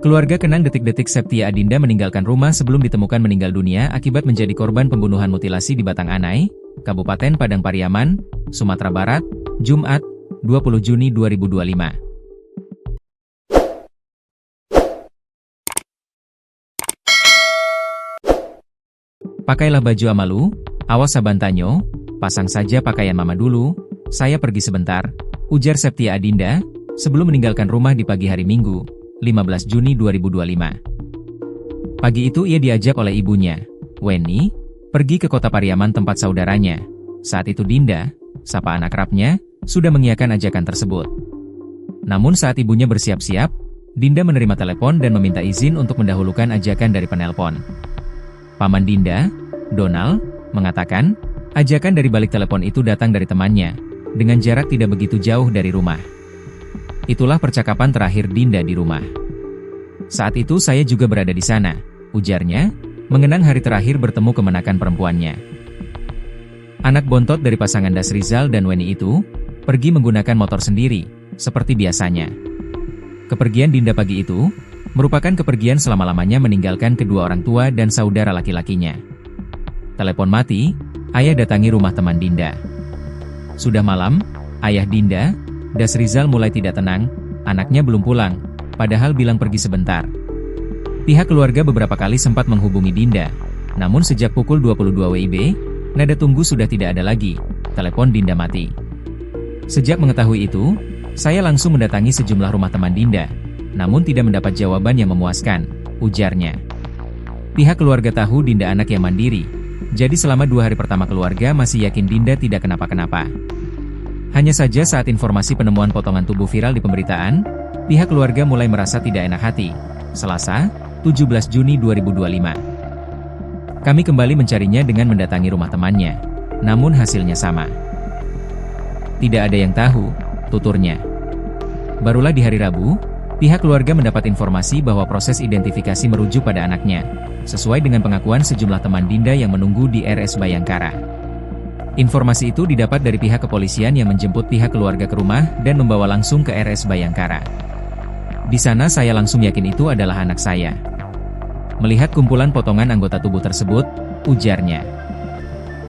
Keluarga kenang detik-detik Septia Adinda meninggalkan rumah sebelum ditemukan meninggal dunia akibat menjadi korban pembunuhan mutilasi di Batang Anai, Kabupaten Padang Pariaman, Sumatera Barat, Jumat, 20 Juni 2025. Pakailah baju amalu, awas sabantanyo, pasang saja pakaian mama dulu, saya pergi sebentar, ujar Septia Adinda, sebelum meninggalkan rumah di pagi hari Minggu, 15 Juni 2025. Pagi itu ia diajak oleh ibunya, Weni, pergi ke kota Pariaman tempat saudaranya. Saat itu Dinda, sapa anak kerapnya, sudah mengiyakan ajakan tersebut. Namun saat ibunya bersiap-siap, Dinda menerima telepon dan meminta izin untuk mendahulukan ajakan dari penelpon. Paman Dinda, Donald, mengatakan, ajakan dari balik telepon itu datang dari temannya, dengan jarak tidak begitu jauh dari rumah. Itulah percakapan terakhir Dinda di rumah. Saat itu saya juga berada di sana, ujarnya, mengenang hari terakhir bertemu kemenakan perempuannya. Anak bontot dari pasangan Dasrizal dan Weni itu, pergi menggunakan motor sendiri, seperti biasanya. Kepergian Dinda pagi itu, merupakan kepergian selama-lamanya meninggalkan kedua orang tua dan saudara laki-lakinya. Telepon mati, ayah datangi rumah teman Dinda. Sudah malam, ayah Dinda, Dasrizal mulai tidak tenang, anaknya belum pulang, padahal bilang pergi sebentar. Pihak keluarga beberapa kali sempat menghubungi Dinda, namun sejak pukul 22 WIB, nada tunggu sudah tidak ada lagi, telepon Dinda mati. Sejak mengetahui itu, saya langsung mendatangi sejumlah rumah teman Dinda, namun tidak mendapat jawaban yang memuaskan, ujarnya. Pihak keluarga tahu Dinda anak yang mandiri, jadi selama 2 hari pertama keluarga masih yakin Dinda tidak kenapa-kenapa. Hanya saja saat informasi penemuan potongan tubuh viral di pemberitaan, pihak keluarga mulai merasa tidak enak hati. Selasa, 17 Juni 2025. Kami kembali mencarinya dengan mendatangi rumah temannya, namun hasilnya sama. Tidak ada yang tahu, tuturnya. Barulah di hari Rabu, pihak keluarga mendapat informasi bahwa proses identifikasi merujuk pada anaknya, sesuai dengan pengakuan sejumlah teman Dinda yang menunggu di RS Bayangkara. Informasi itu didapat dari pihak kepolisian yang menjemput pihak keluarga ke rumah dan membawa langsung ke RS Bayangkara. Di sana saya langsung yakin itu adalah anak saya. Melihat kumpulan potongan anggota tubuh tersebut, ujarnya.